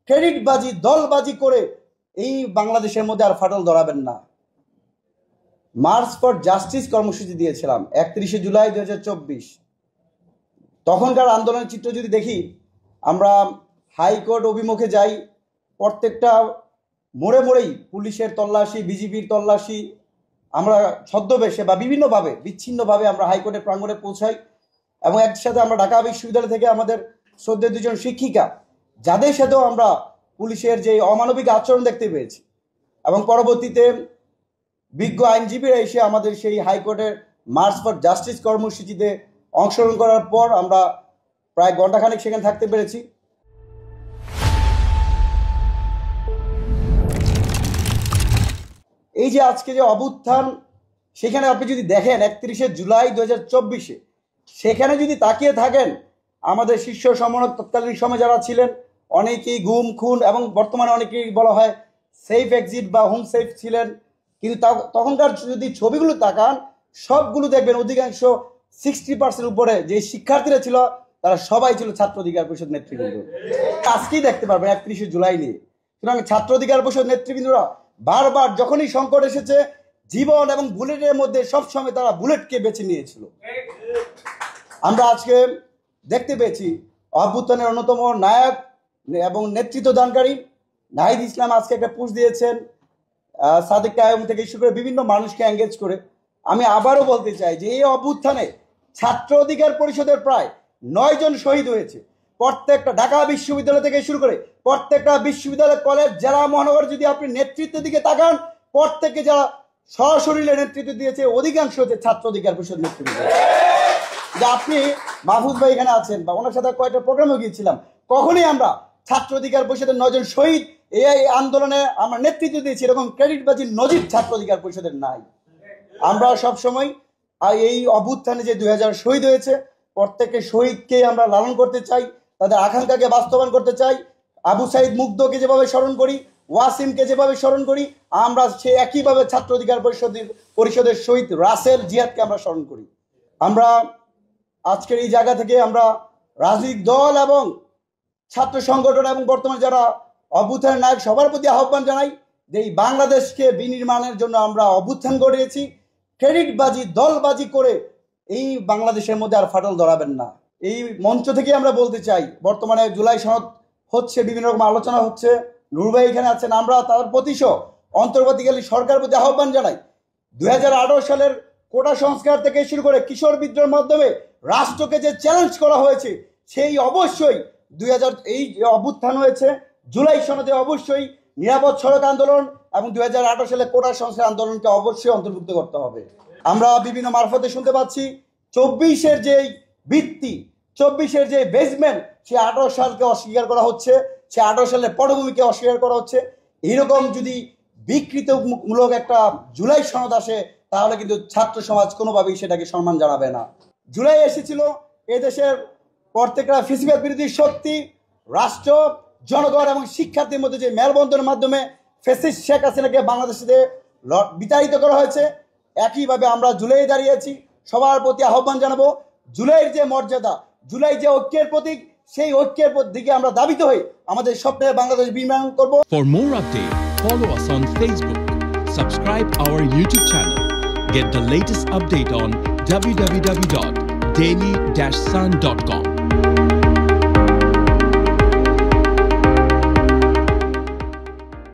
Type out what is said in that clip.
ক্রেডিটবাজি দলবাজি করে এই বাংলাদেশের মধ্যে আর ফাটল ধরাবেন না। মার্চ ফর জাস্টিস কর্মসূচি দিয়েছিলাম 31শে জুলাই 2024। তখনকার আন্দোলনের চিত্র যদি দেখি, আমরা হাইকোর্ট অভিমুখে যাই, প্রত্যেকটা মোড়ে মোড়েই পুলিশের তল্লাশি, বিজিবির তল্লাশি, আমরা ছদ্মবেশে বা বিভিন্নভাবে বিচ্ছিন্নভাবে আমরা হাইকোর্টের প্রাঙ্গণে পৌঁছাই। এবং একসাথে আমরা ঢাকা বিশ্ববিদ্যালয় থেকে আমাদের শ্রদ্ধেয় দুজন শিক্ষিকা, যাদের সাথেও আমরা পুলিশের যে অমানবিক আচরণ দেখতে পেয়েছি, এবং পরবর্তীতে বিজ্ঞ আইনজীবীরা এসে আমাদের সেই হাইকোর্টের মার্চ ফর জাস্টিস কর্মসূচিতে অংশগ্রহণ করার পর আমরা প্রায় ঘণ্টাখানেক সেখানে থাকতে পেরেছি। এই যে আজকে যে অভ্যুত্থান, সেখানে আপনি যদি দেখেন 31শে জুলাই 2024, সেখানে যদি তাকিয়ে থাকেন, আমাদের শীর্ষ সমন্বয়ক তৎকালীন সময় যারা ছিলেন অনেকেই গুম খুন এবং বর্তমানে অনেকেই বলা হয় সেফ এক্সিট বা হোম সেফ ছিলেন, কিন্তু তখনকার যদি ছবিগুলো তাকান, সবগুলো দেখবেন অধিকাংশ 60% উপরে যে শিক্ষার্থীরা ছিল তারা সবাই ছিল ছাত্র অধিকার পরিষদ নেতৃবৃন্দ। আজকেই দেখতে পারবেন 31শে জুলাই নিয়ে। সুতরাং ছাত্র অধিকার পরিষদ নেতৃবৃন্দরা বারবার যখনই সংকট এসেছে, জীবন এবং বুলেটের মধ্যে সবসময় তারা বুলেটকে বেছে নিয়েছিল। আমরা আজকে দেখতে পেয়েছি অভ্যুত্থানের অন্যতম নায়ক এবং নেতৃত্ব দানকারী নাহিদ ইসলাম আজকে একটা পোস্ট দিয়েছেন, সাদেক কায়েম থেকে শুরু করে বিভিন্ন মানুষকে এঙ্গেজ করে। আমি আবারও বলতে চাই যে এই অভ্যুত্থানে ছাত্র অধিকার পরিষদের প্রায় 9 জন শহীদ হয়েছে। প্রত্যেকটা ঢাকা বিশ্ববিদ্যালয় থেকে শুরু করে প্রত্যেকটা বিশ্ববিদ্যালয়, কলেজ, জেলা, মহানগর যদি আপনি নেতৃত্বের দিকে তাকান, প্রত্যেকে যারা সশরীরে নেতৃত্ব দিয়েছে অধিকাংশ হচ্ছে ছাত্র অধিকার পরিষদ নেতৃবৃন্দ। যে আপনি মাহফুজ ভাই এখানে আছেন বা ওনার সাথে কয়েকটা প্রোগ্রামে গিয়েছিলাম, কখনই আমরা ছাত্র অধিকার পরিষদের 9 জন শহীদ এই আন্দোলনে আমরা নেতৃত্ব দিয়েছি এরকম ক্রেডিটবাজির নজির ছাত্র অধিকার পরিষদের নাই। আমরা সবসময় এই অভ্যুত্থানে যে 2000 শহীদ হয়েছে, প্রত্যেকের শহীদকে আমরা লালন করতে চাই, তাদের আকাঙ্ক্ষাকে বাস্তবায়ন করতে চাই। আবু সাইদ মুগ্ধকে যেভাবে স্মরণ করি, ওয়াসিমকে যেভাবে স্মরণ করি, আমরা সে একইভাবে ছাত্র অধিকার পরিষদের শহীদ রাসেল জিয়াদকে আমরা স্মরণ করি। আমরা আজকের এই জায়গা থেকে আমরা রাজনৈতিক দল এবং ছাত্র সংগঠন এবং বর্তমানে যারা অভ্যুত্থানের নায়ক সবার প্রতি আহ্বান জানাই যে এই বাংলাদেশকে বিনির্মাণের জন্য আমরা অভ্যুত্থান গড়িয়েছি। ক্রেডিটবাজি দলবাজি করে এই বাংলাদেশের মধ্যে আর ফাটল ধরাবেন না। এই মঞ্চ থেকে আমরা বলতে চাই, বর্তমানে জুলাই সনদ হচ্ছে, বিভিন্ন রকম আলোচনা হচ্ছে, নূর ভাই এখানে আছেন, আমরা তার প্রতিশো অন্তর্বর্তীকালীন সরকারের প্রতি আহ্বান জানাই 2018 সালের কোটা সংস্কার থেকে শুরু করে কিশোর বিদ্রোহের মাধ্যমে রাষ্ট্রকে যে চ্যালেঞ্জ করা হয়েছে, সেই অবশ্যই এই অভ্যুত্থান হয়েছে জুলাই সনদে অবশ্যই নিরাপদ সড়ক আন্দোলন এবং 2018 সালে কোটা সংস্কার আন্দোলনকে অবশ্যই অন্তর্ভুক্ত করতে হবে। আমরা বিভিন্ন মারফতে শুনতে পাচ্ছি 24-এর যে ভিত্তি, 24-এর যে বেসমেন্ট, সে 18 সালকে অস্বীকার করা হচ্ছে, সে 18 সালের পটভূমিকে অস্বীকার করা হচ্ছে। এইরকম যদি বিকৃতমূলক একটা জুলাই সনদ আসে, তাহলে কিন্তু ছাত্র সমাজ কোনোভাবেই সেটাকে সম্মান জানাবে না। জুলাই এসেছিল এদেশের প্রত্যেকটা ফ্যাসিবাদ বিরোধী শক্তি, রাষ্ট্র, জনগণ এবং শিক্ষার্থীর মধ্যে যে মেলবন্ধনের মাধ্যমে ফ্যাসিস্ট শেখ হাসিনাকে বাংলাদেশে বিতাড়িত করা হয়েছে। একইভাবে আমরা জুলাই দাঁড়িয়েছি, সবার প্রতি আহ্বান জানাবো জুলাইয়ের যে মর্যাদা, জুলাই যে ঐক্যের প্রতীক, সেই ঐক্যের দিকে আমরা দাবিত হই আমাদের স্বপ্নের বাংলাদেশ বিনির্মাণ করব। For more updates, follow us on Facebook, subscribe our YouTube channel, get the latest update on www.daily-sun.com.